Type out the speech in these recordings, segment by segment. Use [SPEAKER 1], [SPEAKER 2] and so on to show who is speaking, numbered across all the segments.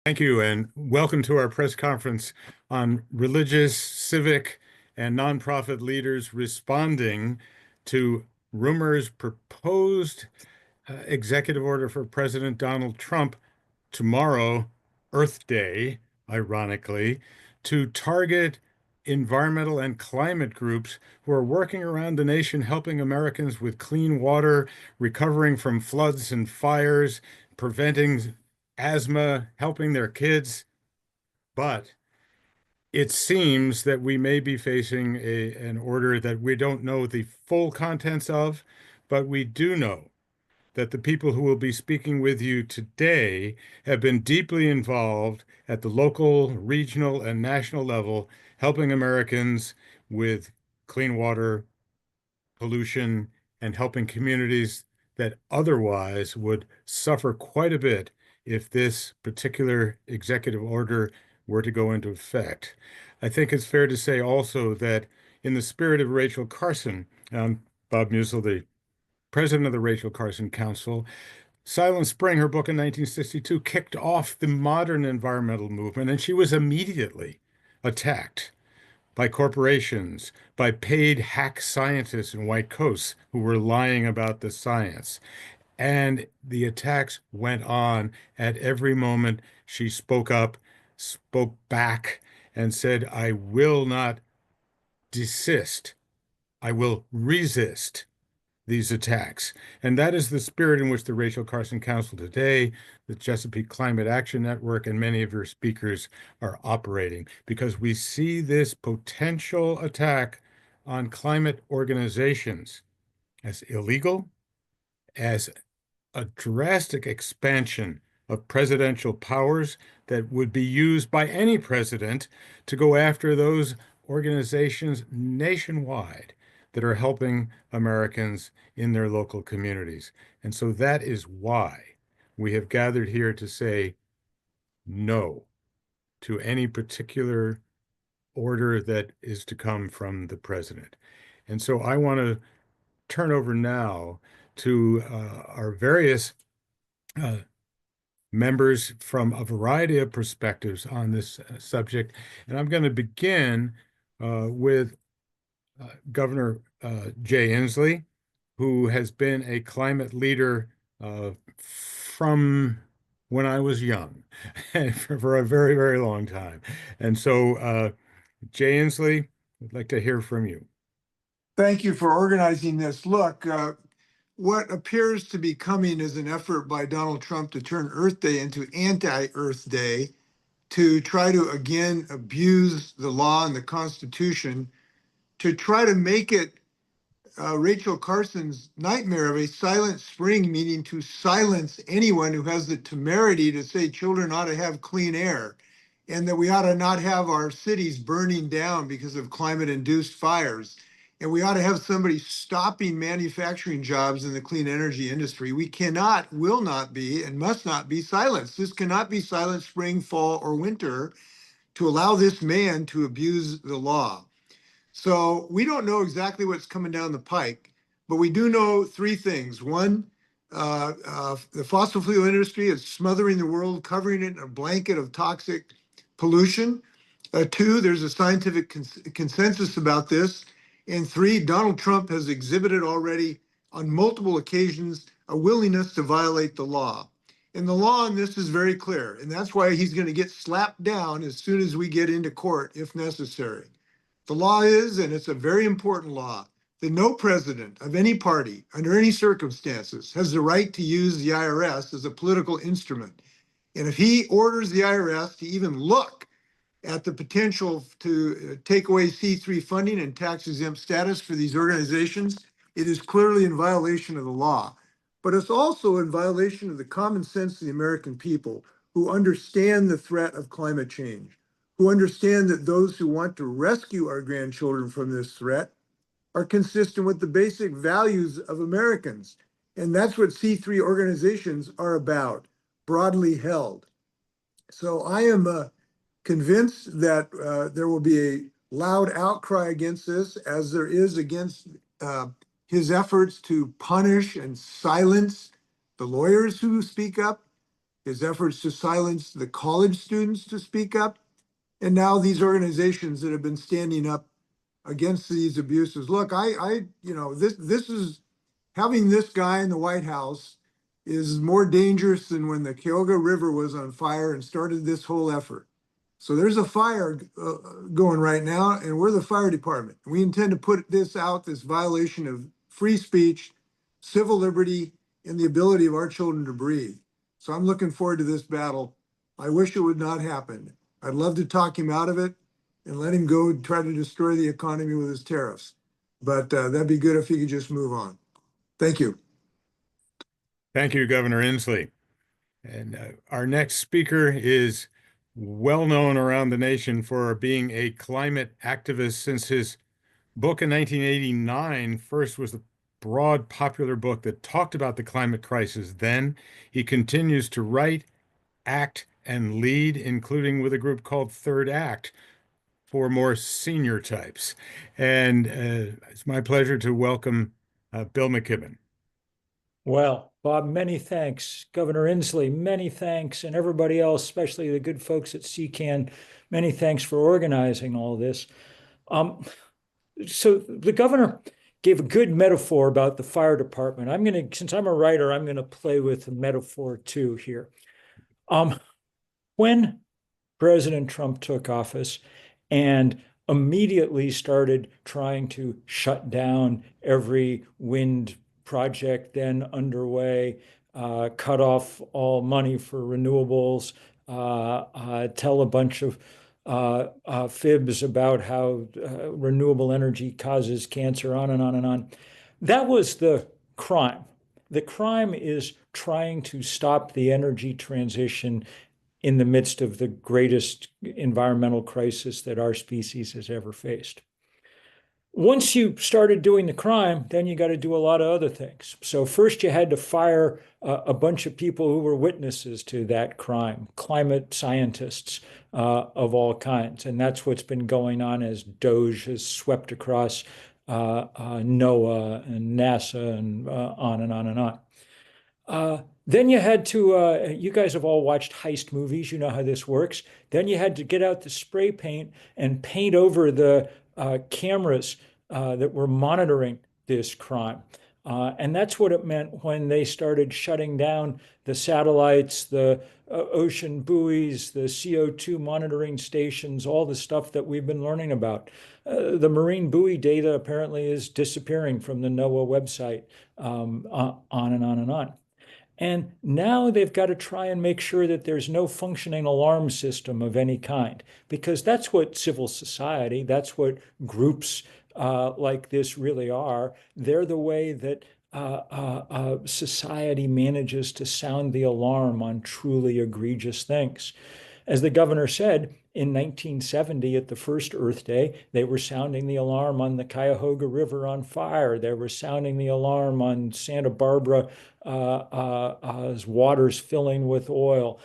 [SPEAKER 1] Thank you, and welcome to our press conference on religious, civic, and nonprofit leaders responding to rumors proposed executive order for President Donald Trump tomorrow, Earth Day, ironically, to target environmental and climate groups who are working around the nation helping Americans with clean water, recovering from floods and fires, preventing asthma, helping their kids. But it seems that we may be facing an order that we don't know the full contents of, but we do know that the people who will be speaking with you today have been deeply involved at the local, regional, and national level, helping Americans with clean water, pollution, and helping communities that otherwise would suffer quite a bit if this particular executive order were to go into effect. I think it's fair to say also that in the spirit of Rachel Carson, Bob Musil, the president of the Rachel Carson Council, Silent Spring, her book in 1962, kicked off the modern environmental movement, and she was immediately attacked by corporations, by paid hack scientists in white coats who were lying about the science. And the attacks went on at every moment. She spoke up, spoke back, and said, I will not desist. I will resist these attacks. And that is the spirit in which the Rachel Carson Council today, the Chesapeake Climate Action Network, and many of your speakers are operating, because we see this potential attack on climate organizations as illegal, as a drastic expansion of presidential powers that would be used by any president to go after those organizations nationwide that are helping Americans in their local communities. And so that is why we have gathered here to say no to any particular order that is to come from the president. And so I want to turn over now to our various uh, members from a variety of perspectives on this subject. And I'm going to begin with Governor Jay Inslee, who has been a climate leader from when I was young for a very, very long time. And so, Jay Inslee, I'd like to hear from you.
[SPEAKER 2] Thank you for organizing this. Look, what appears to be coming is an effort by Donald Trump to turn Earth Day into anti-Earth Day, to try to again abuse the law and the Constitution, to try to make it Rachel Carson's nightmare of a silent spring, meaning to silence anyone who has the temerity to say children ought to have clean air and that we ought to not have our cities burning down because of climate-induced fires. And we ought to have somebody stopping manufacturing jobs in the clean energy industry. We cannot, will not be, and must not be silenced. This cannot be silent spring, fall, or winter to allow this man to abuse the law. So we don't know exactly what's coming down the pike, but we do know three things. One, the fossil fuel industry is smothering the world, covering it in a blanket of toxic pollution. Two, there's a scientific consensus about this. And three, Donald Trump has exhibited already on multiple occasions a willingness to violate the law. And the law on this is very clear. And that's why he's going to get slapped down as soon as we get into court, if necessary. The law is, and it's a very important law, that no president of any party, under any circumstances, has the right to use the IRS as a political instrument. And if he orders the IRS to even look at the potential to take away C3 funding and tax-exempt status for these organizations, it is clearly in violation of the law. But it's also in violation of the common sense of the American people, who understand the threat of climate change, who understand that those who want to rescue our grandchildren from this threat are consistent with the basic values of Americans. And that's what C3 organizations are about, broadly held. So I am convinced that there will be a loud outcry against this, as there is against his efforts to punish and silence the lawyers who speak up. his efforts to silence the college students to speak up, and now these organizations that have been standing up against these abuses. Look, this is having this guy in the White House is more dangerous than when the Cuyahoga River was on fire and started this whole effort. So there's a fire going right now, and we're the fire department. We intend to put this out, this violation of free speech, civil liberty, and the ability of our children to breathe. So I'm looking forward to this battle. I wish it would not happen. I'd love to talk him out of it and let him go try to destroy the economy with his tariffs. But that'd be good if he could just move on. Thank you.
[SPEAKER 1] Thank you, Governor Inslee. And our next speaker is well known around the nation for being a climate activist since his book in 1989 first was a broad popular book that talked about the climate crisis. Then he continues to write, act, and lead, including with a group called Third Act for more senior types. And it's my pleasure to welcome Bill McKibben.
[SPEAKER 3] Well, Bob, many thanks. Governor Inslee, many thanks. And everybody else, especially the good folks at CCAN, many thanks for organizing all this. So the governor gave a good metaphor about the fire department. Since I'm a writer, I'm going to play with a metaphor too here. When President Trump took office and immediately started trying to shut down every wind project then underway, cut off all money for renewables, tell a bunch of fibs about how renewable energy causes cancer, on and on and on. That was the crime. The crime is trying to stop the energy transition in the midst of the greatest environmental crisis that our species has ever faced. Once you started doing the crime, then you got to do a lot of other things. So first you had to fire a bunch of people who were witnesses to that crime, climate scientists of all kinds. And that's what's been going on as DOGE has swept across NOAA and NASA and on and on and on. Then you had to, you guys have all watched heist movies, you know how this works. Then you had to get out the spray paint and paint over the cameras that were monitoring this crime. And that's what it meant when they started shutting down the satellites, the ocean buoys, the CO2 monitoring stations, all the stuff that we've been learning about. The marine buoy data apparently is disappearing from the NOAA website, on and on and on. And now they've got to try and make sure that there's no functioning alarm system of any kind, because that's what civil society, that's what groups like this really are. They're the way that society manages to sound the alarm on truly egregious things. As the governor said, in 1970, at the first Earth Day, they were sounding the alarm on the Cuyahoga River on fire. They were sounding the alarm on Santa Barbara as waters filling with oil.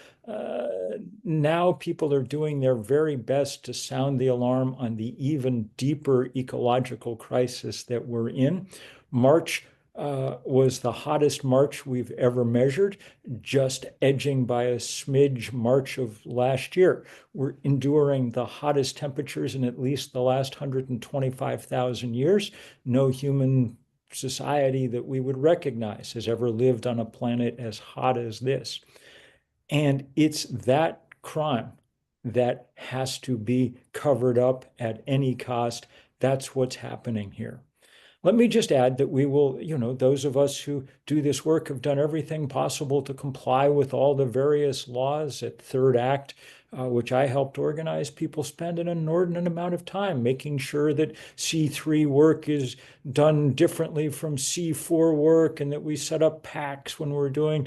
[SPEAKER 3] Now people are doing their very best to sound the alarm on the even deeper ecological crisis that we're in. March was the hottest March we've ever measured, just edging by a smidge March of last year. We're enduring the hottest temperatures in at least the last 125,000 years. No human society that we would recognize has ever lived on a planet as hot as this. And it's that crime that has to be covered up at any cost. That's what's happening here. Let me just add that we will, those of us who do this work have done everything possible to comply with all the various laws at Third Act, which I helped organize. People spend an inordinate amount of time making sure that C3 work is done differently from C4 work, and that we set up PACs when we're doing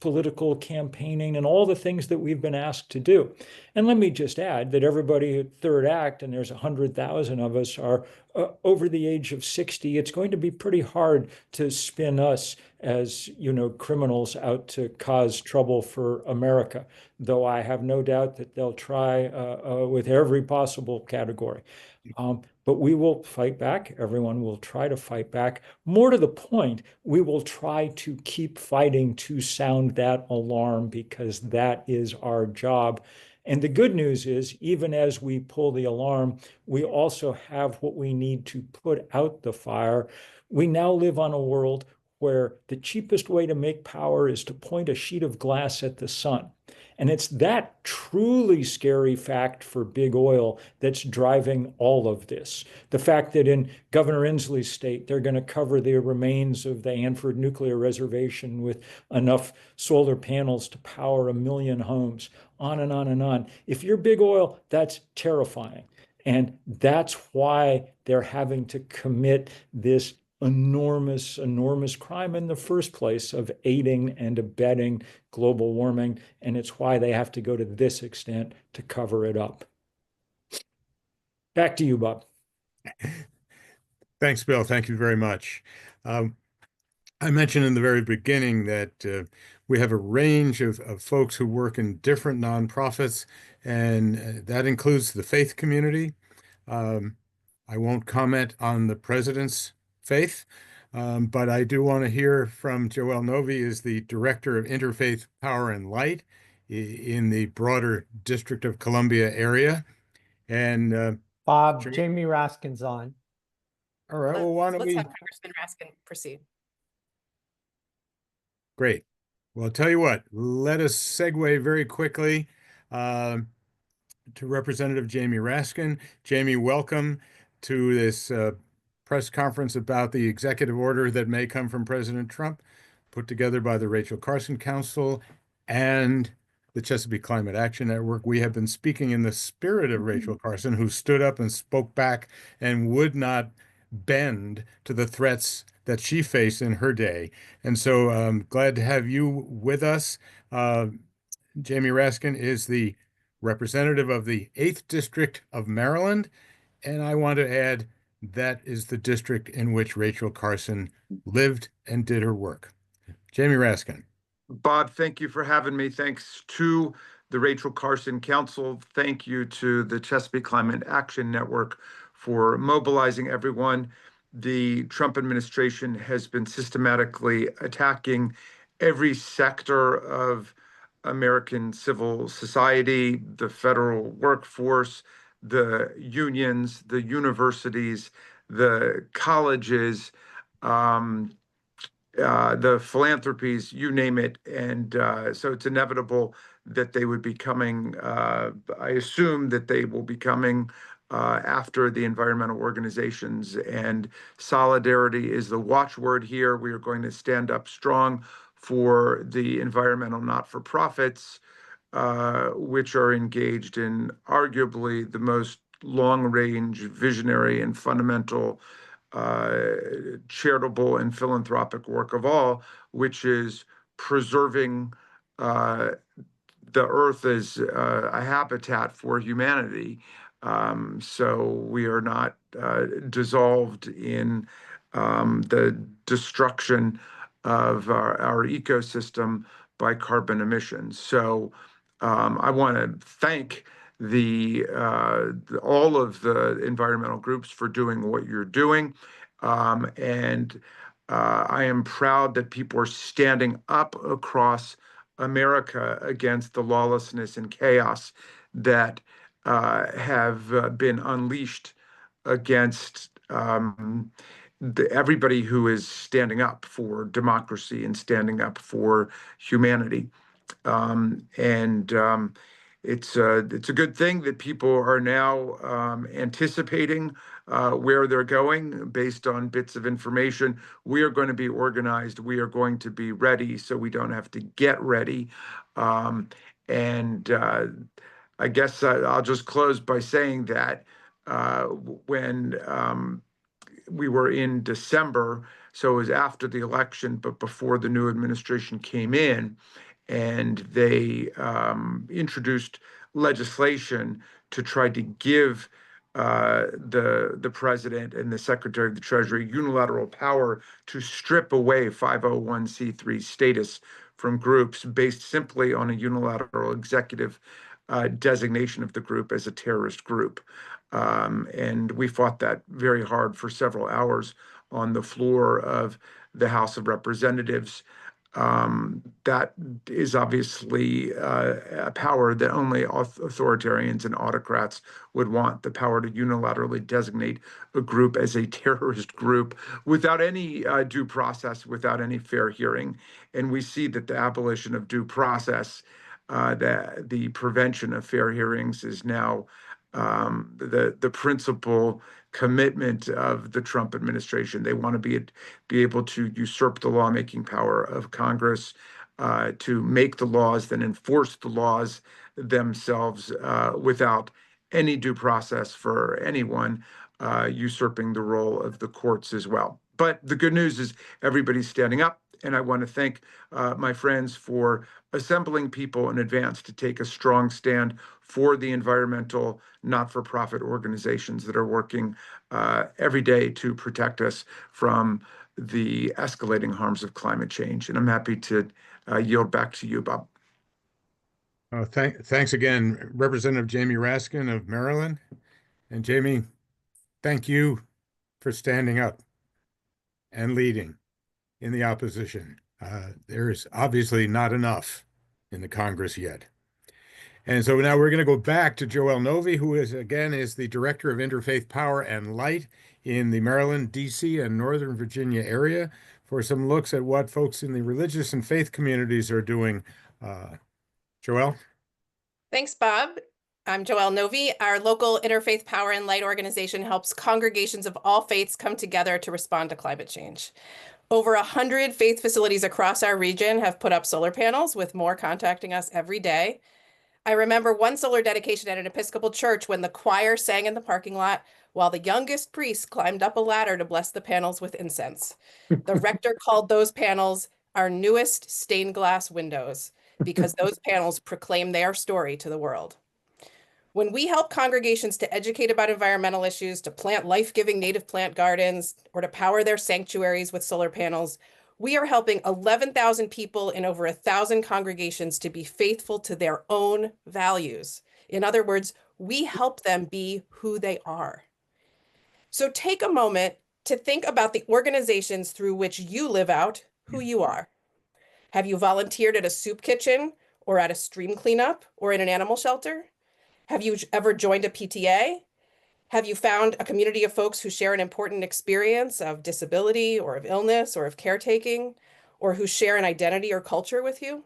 [SPEAKER 3] political campaigning and all the things that we've been asked to do. And let me just add that everybody at Third Act, and there's 100,000 of us, are over the age of 60. It's going to be pretty hard to spin us as, criminals out to cause trouble for America, though I have no doubt that they'll try with every possible category. but we will fight back. Everyone will try to fight back. More to the point, we will try to keep fighting to sound that alarm because that is our job. And the good news is, even as we pull the alarm, we also have what we need to put out the fire. We now live on a world where the cheapest way to make power is to point a sheet of glass at the sun. And it's that truly scary fact for big oil that's driving all of this. The fact that in Governor Inslee's state, they're going to cover the remains of the Hanford nuclear reservation with enough solar panels to power 1 million homes, on and on and on. If you're big oil, that's terrifying. And that's why they're having to commit this enormous, enormous crime in the first place of aiding and abetting global warming. And it's why they have to go to this extent to cover it up. Back to you, Bob.
[SPEAKER 1] Thanks, Bill. Thank you very much. I mentioned in the very beginning that we have a range of folks who work in different nonprofits, and that includes the faith community. I won't comment on the president's faith, but I do want to hear from Joelle Novi, as the director of Interfaith Power and Light in the broader District of Columbia area. And
[SPEAKER 4] Bob, Jamie Raskin's on.
[SPEAKER 1] all right, well, why don't
[SPEAKER 5] Let's
[SPEAKER 1] we?
[SPEAKER 5] have Congressman Raskin proceed.
[SPEAKER 1] Great. Well, I'll tell you what, let us segue very quickly to Representative Jamie Raskin. Jamie, welcome to this press conference about the executive order that may come from President Trump, put together by the Rachel Carson Council and the Chesapeake Climate Action Network. We have been speaking in the spirit of Rachel Carson, who stood up and spoke back and would not bend to the threats that she faced in her day. And so I'm glad to have you with us. Jamie Raskin is the representative of the 8th District of Maryland. And I want to add that is the district in which Rachel Carson lived and did her work. Jamie Raskin.
[SPEAKER 6] Bob, thank you for having me. Thanks to the Rachel Carson Council. Thank you to the Chesapeake Climate Action Network for mobilizing everyone. The Trump administration has been systematically attacking every sector of American civil society, the federal workforce, the unions, the universities, the colleges, the philanthropies, you name it. And so it's inevitable that they would be coming. I assume that they will be coming after the environmental organizations, and solidarity is the watchword here. We are going to stand up strong for the environmental not-for-profits, which are engaged in arguably the most long-range, visionary, and fundamental charitable and philanthropic work of all, which is preserving the earth as a habitat for humanity. So we are not dissolved in the destruction of our ecosystem by carbon emissions. So I want to thank all of the environmental groups for doing what you're doing. And I am proud that people are standing up across America against the lawlessness and chaos that have been unleashed against everybody who is standing up for democracy and standing up for humanity. It's a good thing that people are now anticipating where they're going based on bits of information. We are going to be organized. We are going to be ready, so we don't have to get ready. I guess I'll just close by saying that when we were in December, so it was after the election, but before the new administration came in, and they introduced legislation to try to give the president and the secretary of the Treasury unilateral power to strip away 501c3 status from groups based simply on a unilateral executive designation of the group as a terrorist group. And we fought that very hard for several hours on the floor of the House of Representatives. That is obviously a power that only authoritarians and autocrats would want, the power to unilaterally designate a group as a terrorist group without any due process, without any fair hearing. And we see that the abolition of due process, the prevention of fair hearings is now the principal commitment of the Trump administration. They want to be able to usurp the lawmaking power of Congress, to make the laws, then enforce the laws themselves without any due process for anyone, usurping the role of the courts as well. But the good news is everybody's standing up, and I want to thank my friends for assembling people in advance to take a strong stand for the environmental not-for-profit organizations that are working every day to protect us from the escalating harms of climate change. And I'm happy to yield back to you, Bob.
[SPEAKER 1] Thanks again, Representative Jamie Raskin of Maryland. And Jamie, thank you for standing up and leading in the opposition. There is obviously not enough in the Congress yet. And so now we're going to go back to Joelle Novy, who is the Director of Interfaith Power and Light in the Maryland, D.C., and Northern Virginia area for some looks at what folks in the religious and faith communities are doing. Joelle?
[SPEAKER 5] Thanks, Bob. I'm Joelle Novy. Our local Interfaith Power and Light organization helps congregations of all faiths come together to respond to climate change. Over 100 faith facilities across our region have put up solar panels, with more contacting us every day. I remember one solar dedication at an Episcopal church when the choir sang in the parking lot while the youngest priest climbed up a ladder to bless the panels with incense. The rector called those panels our newest stained glass windows, because those panels proclaim their story to the world. When we help congregations to educate about environmental issues, to plant life-giving native plant gardens, or to power their sanctuaries with solar panels, we are helping 11,000 people in over 1,000 congregations to be faithful to their own values. In other words, we help them be who they are. So take a moment to think about the organizations through which you live out who you are. Have you volunteered at a soup kitchen, or at a stream cleanup, or in an animal shelter? Have you ever joined a PTA? Have you found a community of folks who share an important experience of disability or of illness or of caretaking, or who share an identity or culture with you?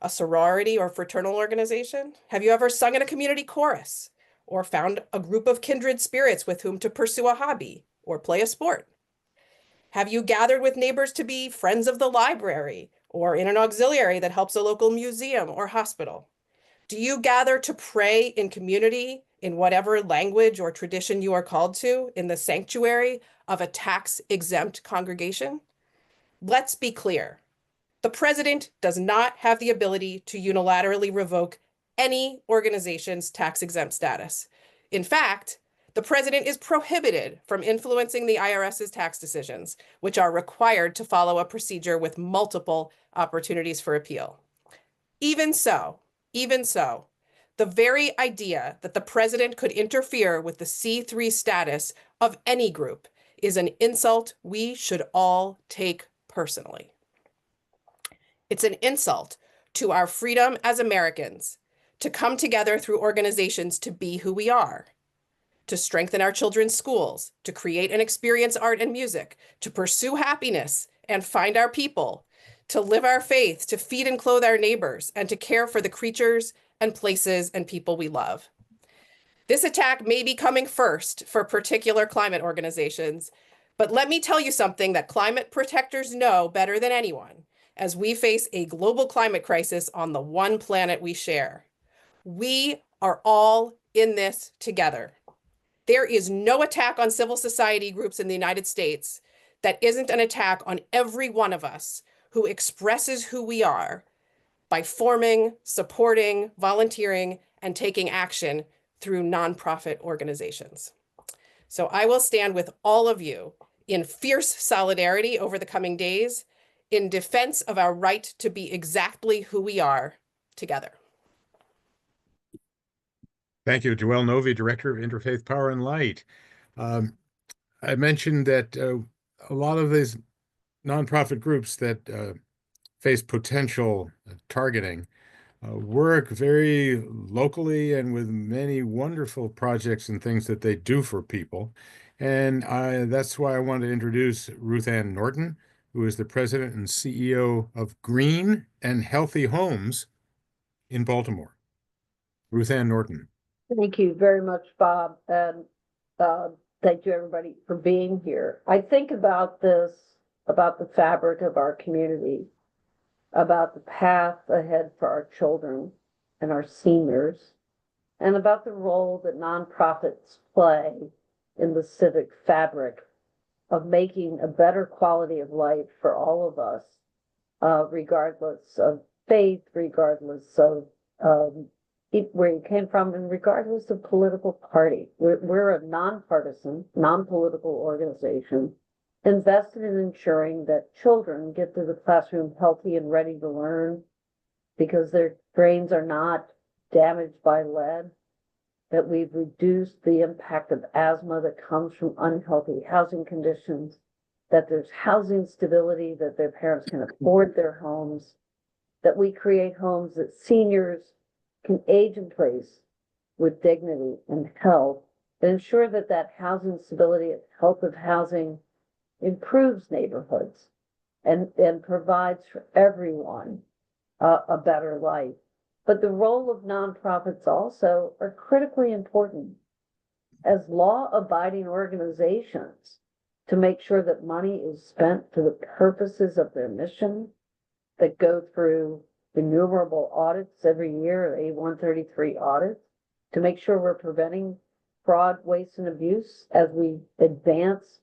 [SPEAKER 5] A sorority or fraternal organization? Have you ever sung in a community chorus, or found a group of kindred spirits with whom to pursue a hobby or play a sport? Have you gathered with neighbors to be friends of the library, or in an auxiliary that helps a local museum or hospital? Do you gather to pray in community in whatever language or tradition you are called to in the sanctuary of a tax-exempt congregation? Let's be clear. The president does not have the ability to unilaterally revoke any organization's tax-exempt status. In fact, the president is prohibited from influencing the IRS's tax decisions, which are required to follow a procedure with multiple opportunities for appeal. Even so, the very idea that the president could interfere with the C3 status of any group is an insult we should all take personally. It's an insult to our freedom as Americans to come together through organizations to be who we are, to strengthen our children's schools, to create and experience art and music, to pursue happiness and find our people, to live our faith, to feed and clothe our neighbors, and to care for the creatures and places and people we love. This attack may be coming first for particular climate organizations, but let me tell you something that climate protectors know better than anyone as we face a global climate crisis on the one planet we share. We are all in this together. There is no attack on civil society groups in the United States that isn't an attack on every one of us who expresses who we are by forming, supporting, volunteering, and taking action through nonprofit organizations. So I will stand with all of you in fierce solidarity over the coming days in defense of our right to be exactly who we are together.
[SPEAKER 1] Thank you, Joel Novi, Director of Interfaith Power and Light. I mentioned that a lot of these nonprofit groups that face potential targeting work very locally and with many wonderful projects and things that they do for people. And that's why I wanted to introduce Ruth Ann Norton, who is the president and CEO of Green and Healthy Homes in Baltimore. Ruth Ann Norton.
[SPEAKER 7] Thank you very much, Bob, and thank you everybody for being here. I think about this, about the fabric of our community, about the path ahead for our children and our seniors, and about the role that nonprofits play in the civic fabric of making a better quality of life for all of us, regardless of faith, regardless of where you came from, and regardless of political party. We're a nonpartisan, non-political organization invested in ensuring that children get to the classroom healthy and ready to learn because their brains are not damaged by lead, that we've reduced the impact of asthma that comes from unhealthy housing conditions, that there's housing stability, that their parents can afford their homes, that we create homes that seniors can age in place with dignity and health, and ensure that that housing stability and health of housing improves neighborhoods and provides for everyone a better life. But the role of nonprofits also are critically important as law-abiding organizations to make sure that money is spent for the purposes of their mission, that go through innumerable audits every year, A133 audits, to make sure we're preventing fraud, waste, and abuse as we advance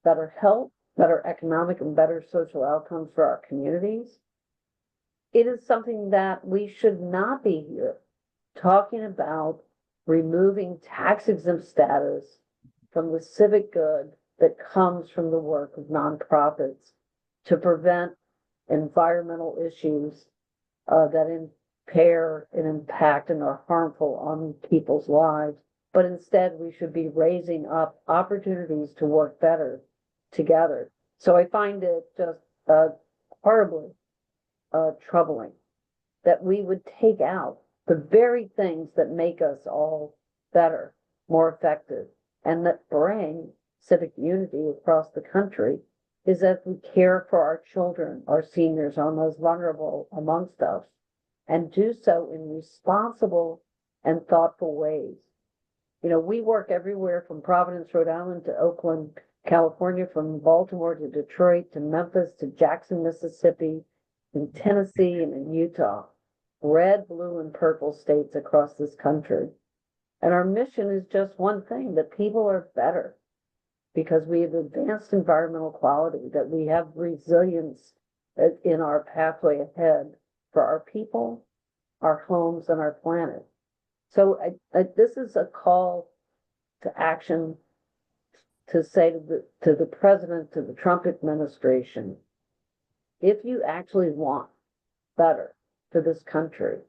[SPEAKER 7] better health, better economic, and better social outcomes for our communities. It is something that we should not be here talking about removing tax exempt status from the civic good that comes from the work of nonprofits to prevent environmental issues that impair and impact and are harmful on people's lives. But instead, we should be raising up opportunities to work better together. So I find it just horribly troubling that we would take out the very things that make us all better, more effective, and that bring civic unity across the country is that we care for our children, our seniors, our most vulnerable amongst us, and do so in responsible and thoughtful ways. You know, we work everywhere from Providence, Rhode Island to Oakland, California, from Baltimore to Detroit to Memphis to Jackson, Mississippi, in Tennessee and in Utah, red, blue, and purple states across this country. And our mission is just one thing, that people are better because we have advanced environmental quality, that we have resilience in our pathway ahead for our people, our homes, and our planet. So this is a call to action to say to the president, to the Trump administration, if you actually want better for this country,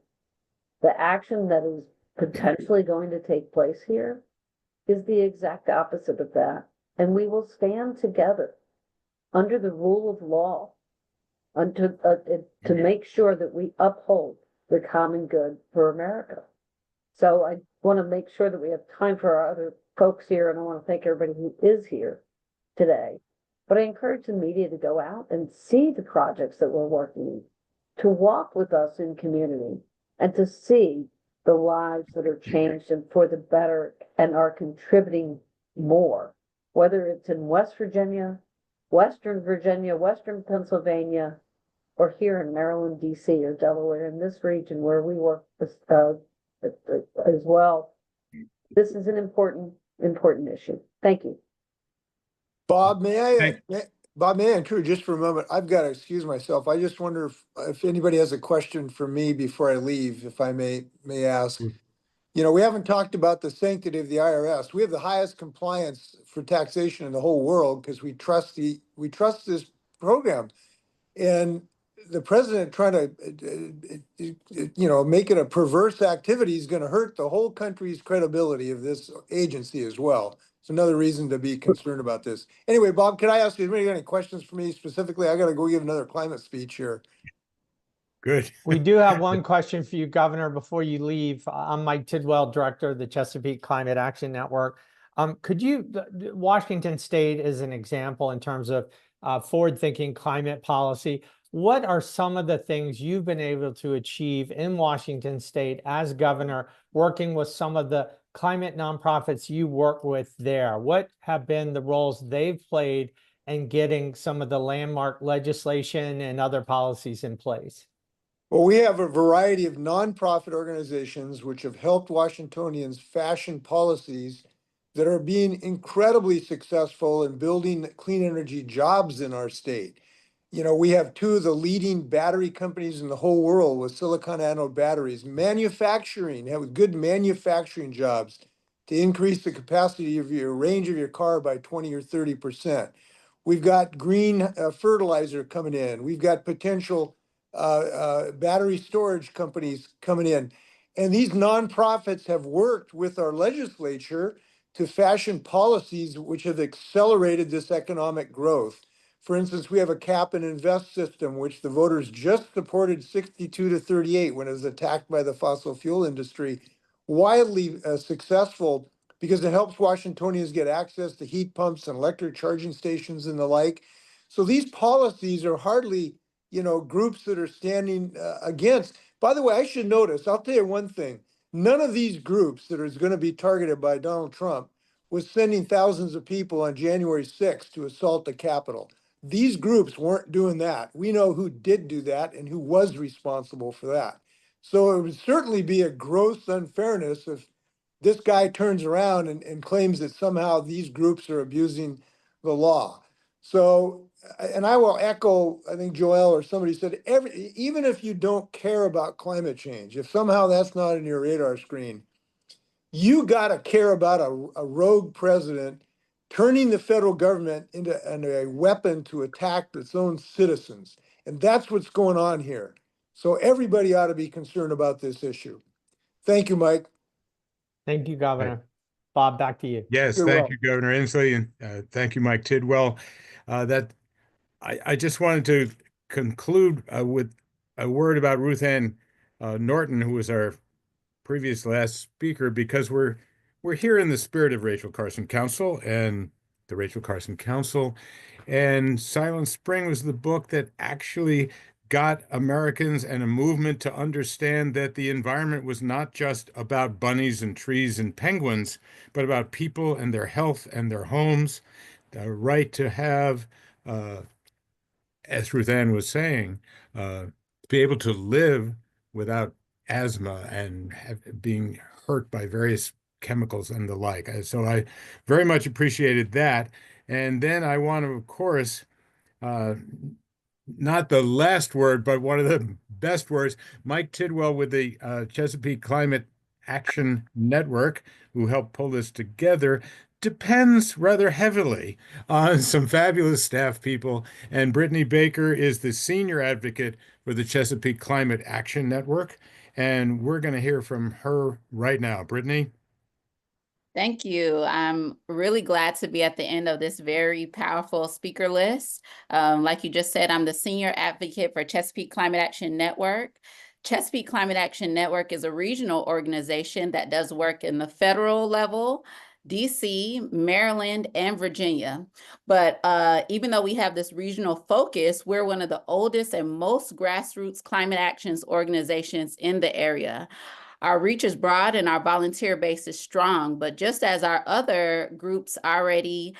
[SPEAKER 7] the action that is potentially going to take place here is the exact opposite of that. And we will stand together under the rule of law to make sure that we uphold the common good for America. So I want to make sure that we have time for our other folks here, and I want to thank everybody who is here today. But I encourage the media to go out and see the projects that we're working on, to walk with us in community, and to see the lives that are changed and for the better and are contributing more, whether it's in West Virginia, Western Pennsylvania, or here in Maryland, DC, or Delaware, in this region where we work as well. This is an important issue. Thank you.
[SPEAKER 2] Bob, may I intrude just for a moment? I've got to excuse myself. I just wonder if anybody has a question for me before I leave, if I may ask. You know, we haven't talked about the sanctity of the IRS. We have the highest compliance for taxation in the whole world because we trust this program. And the president trying to, make it a perverse activity is going to hurt the whole country's credibility of this agency as well. It's another reason to be concerned about this. Anyway, Bob, can I ask you, anybody got any questions for me specifically? I got to go give another climate speech here.
[SPEAKER 1] Good.
[SPEAKER 4] We do have one question for you, Governor, before you leave. I'm Mike Tidwell, Director of the Chesapeake Climate Action Network. Could you, Washington State is an example in terms of forward-thinking climate policy. What are some of the things you've been able to achieve in Washington State as governor, working with some of the climate nonprofits you work with there? What have been the roles they've played in getting some of the landmark legislation and other policies in place?
[SPEAKER 2] Well, we have a variety of nonprofit organizations which have helped Washingtonians fashion policies that are being incredibly successful in building clean energy jobs in our state. We have two of the leading battery companies in the whole world with silicon anode batteries, manufacturing, have good manufacturing jobs to increase the capacity of your range of your car by 20 or 30%. We've got green fertilizer coming in. We've got potential battery storage companies coming in. And these nonprofits have worked with our legislature to fashion policies which have accelerated this economic growth. For instance, we have a cap and invest system, which the voters just supported 62 to 38 when it was attacked by the fossil fuel industry. Wildly successful because it helps Washingtonians get access to heat pumps and electric charging stations and the like. So these policies are hardly, groups that are standing against. By the way, I should notice, I'll tell you one thing. None of these groups that is going to be targeted by Donald Trump was sending thousands of people on January 6th to assault the Capitol. These groups weren't doing that. We know who did do that and who was responsible for that. So it would certainly be a gross unfairness if this guy turns around and claims that somehow these groups are abusing the law. So, and I will echo, I think Joel or somebody said, even if you don't care about climate change, if somehow that's not in your radar screen, you got to care about a rogue president turning the federal government into a weapon to attack its own citizens. And that's what's going on here. So everybody ought to be concerned about this issue. Thank you, Mike.
[SPEAKER 4] Thank you, Governor. Bob, back to you.
[SPEAKER 1] Yes,
[SPEAKER 2] You're
[SPEAKER 1] thank
[SPEAKER 2] welcome.
[SPEAKER 1] you, Governor Inslee, and thank you, Mike Tidwell. I just wanted to conclude with a word about Ruth Ann Norton, who was our previous last speaker, because we're here in the spirit of Rachel Carson Council and the Rachel Carson Council. And Silent Spring was the book that actually got Americans and a movement to understand that the environment was not just about bunnies and trees and penguins, but about people and their health and their homes, the right to have, as Ruth Ann was saying, be able to live without asthma and being hurt by various chemicals and the like. So I very much appreciated that. And then I want to, of course, not the last word, but one of the best words, Mike Tidwell with the Chesapeake Climate Action Network, who helped pull this together, depends rather heavily on some fabulous staff people. And Brittany Baker is the senior advocate for the Chesapeake Climate Action Network. And we're going to hear from her right now. Brittany?
[SPEAKER 8] Thank you. I'm really glad to be at the end of this very powerful speaker list. Like you just said, I'm the senior advocate for Chesapeake Climate Action Network. Chesapeake Climate Action Network is a regional organization that does work in the federal level, DC, Maryland, and Virginia. But even though we have this regional focus, we're one of the oldest and most grassroots climate actions organizations in the area. Our reach is broad and our volunteer base is strong, but just as our other groups already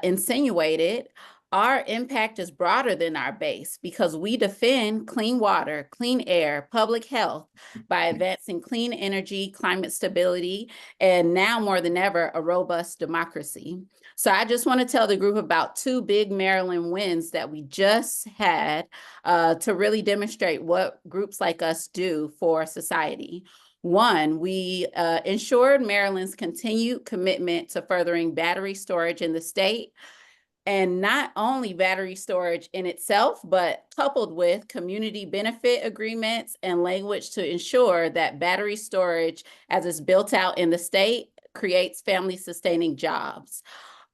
[SPEAKER 8] insinuated, our impact is broader than our base because we defend clean water, clean air, public health by advancing clean energy, climate stability, and now more than ever, a robust democracy. So I just want to tell the group about two big Maryland wins that we just had to really demonstrate what groups like us do for society. One, we ensured Maryland's continued commitment to furthering battery storage in the state. And not only battery storage in itself, but coupled with community benefit agreements and language to ensure that battery storage, as it's built out in the state, creates family sustaining jobs.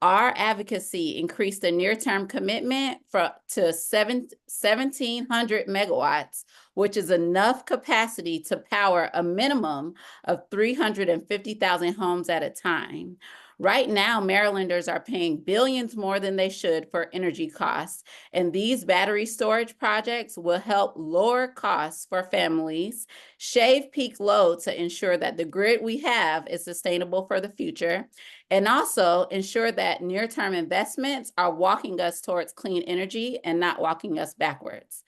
[SPEAKER 8] Our advocacy increased the near-term commitment to 1,700 megawatts, which is enough capacity to power a minimum of 350,000 homes at a time. Right now, Marylanders are paying billions more than they should for energy costs, and these battery storage projects will help lower costs for families, shave peak load to ensure that the grid we have is sustainable for the future, and also ensure that near-term investments are walking us towards clean energy and not walking us backwards.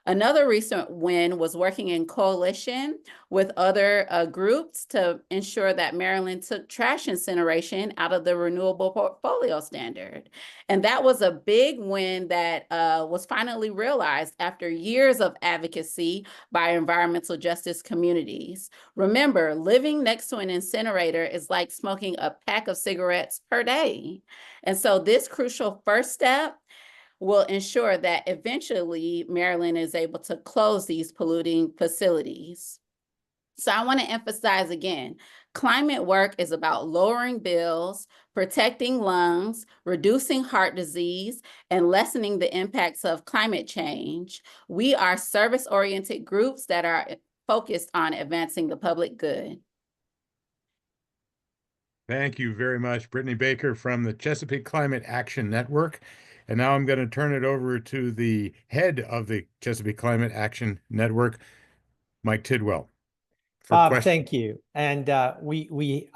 [SPEAKER 8] Another recent win was working in coalition with other groups to ensure that Maryland took trash incineration out of the renewable portfolio standard. And that was a big win that was finally realized after years of advocacy by environmental justice communities. Remember, living next to an incinerator is like smoking a pack of cigarettes per day. And so this crucial first step will ensure that eventually Maryland is able to close these polluting facilities. So I want to emphasize again, climate work is about lowering bills, protecting lungs, reducing heart disease, and lessening the impacts of climate change. We are service-oriented groups that are focused on advancing the public good.
[SPEAKER 1] Thank you very much, Brittany Baker from the Chesapeake Climate Action Network. And now I'm going to turn it over to the head of the Chesapeake Climate Action Network, Mike Tidwell.
[SPEAKER 4] Bob, thank you. And we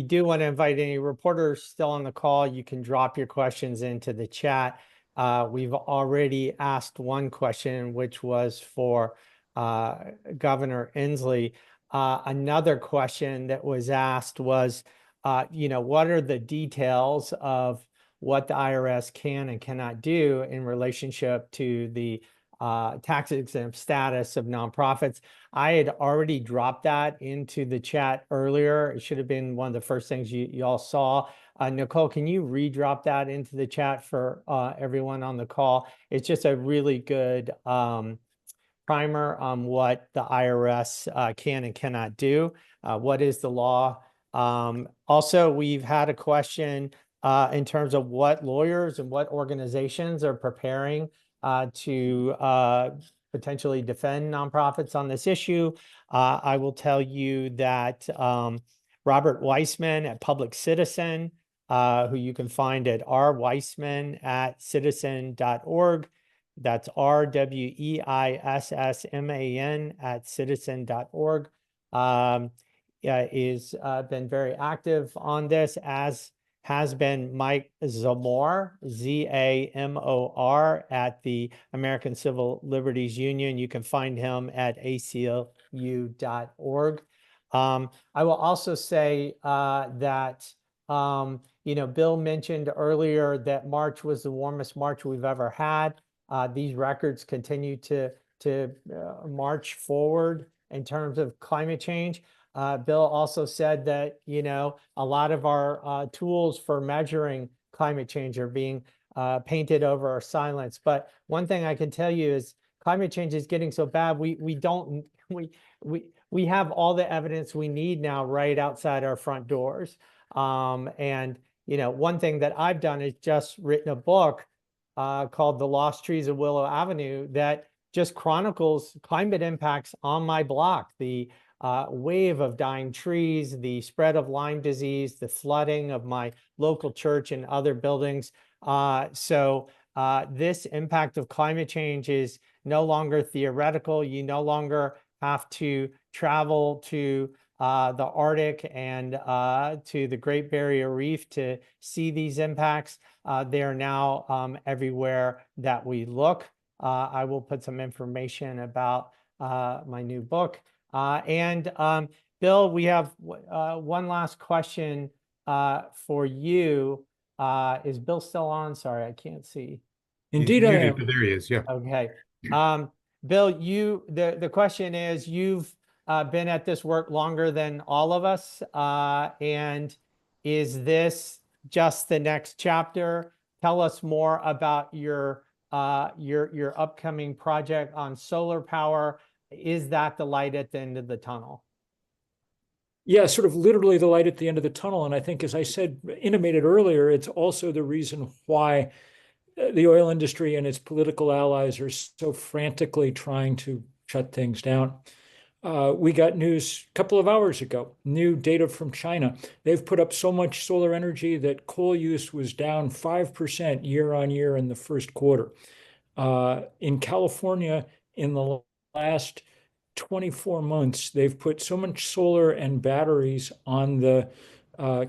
[SPEAKER 4] do want to invite any reporters still on the call. You can drop your questions into the chat. We've already asked one question, which was for Governor Inslee. Another question that was asked was, what are the details of what the IRS can and cannot do in relationship to the tax exempt status of nonprofits? I had already dropped that into the chat earlier. It should have been one of the first things you all saw. Nicole, can you redrop that into the chat for everyone on the call? It's just a really good primer on what the IRS can and cannot do. What is the law? Also, we've had a question in terms of what lawyers and what organizations are preparing to potentially defend nonprofits on this issue. I will tell you that Robert Weissman at Public Citizen, who you can find at rweissman@citizen.org. That's RWEISSMAN@citizen.org. Is been very active on this, as has been Mike Zamor, ZAMOR, at the American Civil Liberties Union. You can find him at ACLU.org. I will also say that, Bill mentioned earlier that March was the warmest March we've ever had. These records continue to march forward in terms of climate change. Bill also said that, a lot of our tools for measuring climate change are being painted over or silenced. But one thing I can tell you is climate change is getting so bad, we have all the evidence we need now right outside our front doors. And one thing that I've done is just written a book called The Lost Trees of Willow Avenue that just chronicles climate impacts on my block, the wave of dying trees, the spread of Lyme disease, the flooding of my local church and other buildings. So this impact of climate change is no longer theoretical. You no longer have to travel to the Arctic and to the Great Barrier Reef to see these impacts. They are now everywhere that we look. I will put some information about my new book. Bill, we have one last question for you. Is Bill still on? Sorry, I can't see.
[SPEAKER 3] Indeed, I am.
[SPEAKER 1] There he is. Yeah.
[SPEAKER 2] Okay.
[SPEAKER 4] Bill, the question is, you've been at this work longer than all of us. And is this just the next chapter? tell us more about your upcoming project on solar power. Is that the light at the end of the tunnel?
[SPEAKER 3] Yeah, sort of literally the light at the end of the tunnel. And I think, as I said, intimated earlier, it's also the reason why the oil industry and its political allies are so frantically trying to shut things down. We got news a couple of hours ago, new data from China. They've put up so much solar energy that coal use was down 5% year on year in the first quarter. In California, in the last 24 months, they've put so much solar and batteries on the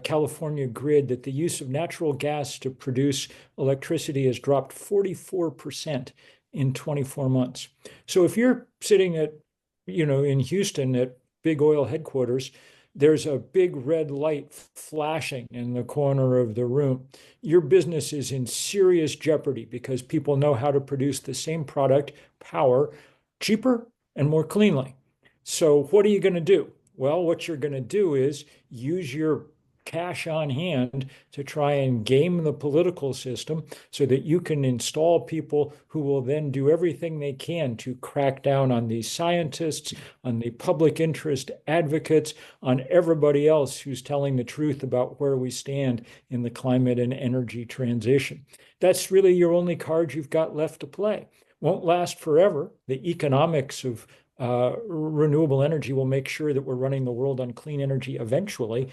[SPEAKER 3] California grid that the use of natural gas to produce electricity has dropped 44% in 24 months. So if you're sitting at, in Houston at big oil headquarters, there's a big red light flashing in the corner of the room. Your business is in serious jeopardy because people know how to produce the same product, power, cheaper and more cleanly. So what are you going to do? Well, what you're going to do is use your cash on hand to try and game the political system so that you can install people who will then do everything they can to crack down on these scientists, on the public interest advocates, on everybody else who's telling the truth about where we stand in the climate and energy transition. That's really your only card you've got left to play. Won't last forever. The economics of renewable energy will make sure that we're running the world on clean energy eventually,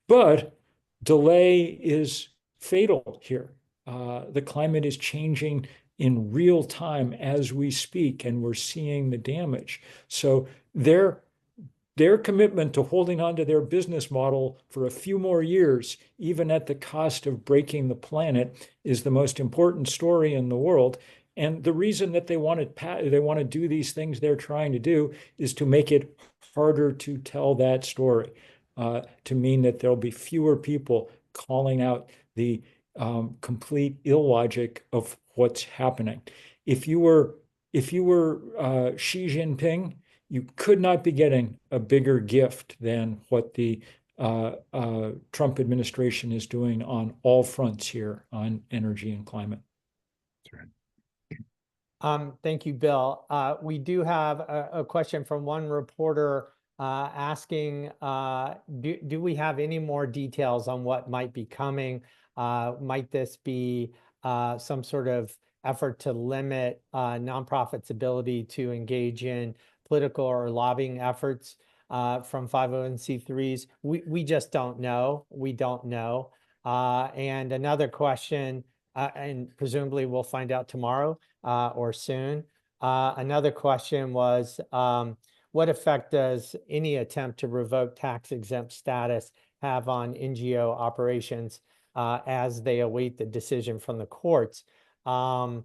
[SPEAKER 3] but delay is fatal here. The climate is changing in real time as we speak, and we're seeing the damage. So their commitment to holding on to their business model for a few more years, even at the cost of breaking the planet, is the most important story in the world. And the reason that they want to do these things they're trying to do is to make it harder to tell that story, to mean that there'll be fewer people calling out the complete illogic of what's happening. If you were Xi Jinping, you could not be getting a bigger gift than what the Trump administration is doing on all fronts here on energy and climate.
[SPEAKER 1] That's right.
[SPEAKER 4] Thank you, Bill. We do have a question from one reporter asking, do we have any more details on what might be coming? Might this be some sort of effort to limit nonprofits' ability to engage in political or lobbying efforts from 501c3s? We just don't know. We don't know. And another question, and presumably we'll find out tomorrow or soon. Another question was, what effect does any attempt to revoke tax-exempt status have on NGO operations as they await the decision from the courts? I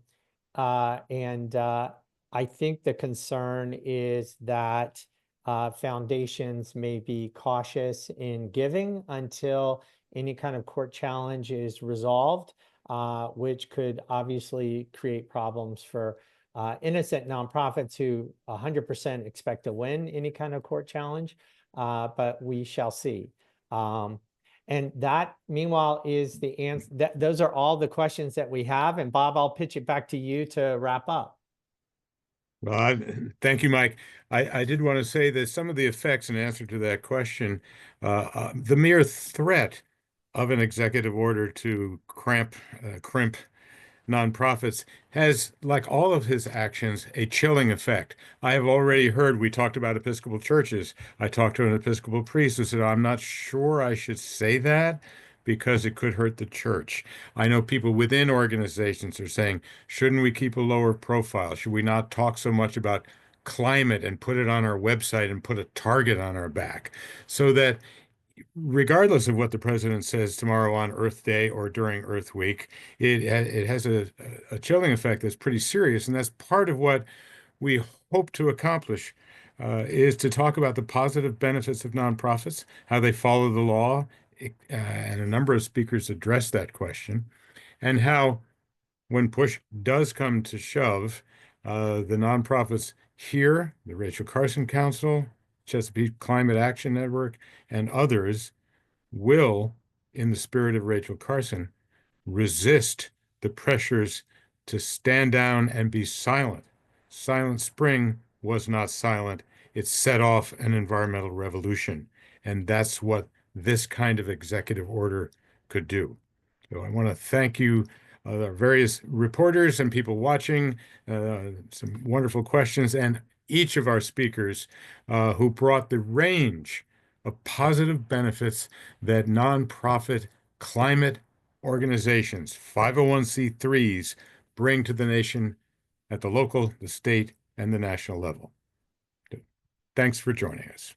[SPEAKER 4] think the concern is that foundations may be cautious in giving until any kind of court challenge is resolved, which could obviously create problems for innocent nonprofits who 100% expect to win any kind of court challenge, but we shall see. And that, meanwhile, is the answer. Those are all the questions that we have. And Bob, I'll pitch it back to you to wrap up.
[SPEAKER 1] Well, thank you, Mike. I did want to say that some of the effects in answer to that question, the mere threat of an executive order to crimp nonprofits has, like all of his actions, a chilling effect. I have already heard, we talked about Episcopal churches. I talked to an Episcopal priest who said, I'm not sure I should say that because it could hurt the church. I know people within organizations are saying, shouldn't we keep a lower profile? Should we not talk so much about climate and put it on our website and put a target on our back? So that regardless of what the president says tomorrow on Earth Day or during Earth Week, it has a chilling effect that's pretty serious. And that's part of what we hope to accomplish, is to talk about the positive benefits of nonprofits, how they follow the law, and a number of speakers address that question, and how when push does come to shove, the nonprofits here, the Rachel Carson Council, Chesapeake Climate Action Network, and others will, in the spirit of Rachel Carson, resist the pressures to stand down and be silent. Silent Spring was not silent. It set off an environmental revolution. And that's what this kind of executive order could do. So I want to thank you, the various reporters and people watching, some wonderful questions, and each of our speakers who brought the range of positive benefits that nonprofit climate organizations, 501c3s, bring to the nation at the local, the state, and the national level. Thanks for joining us.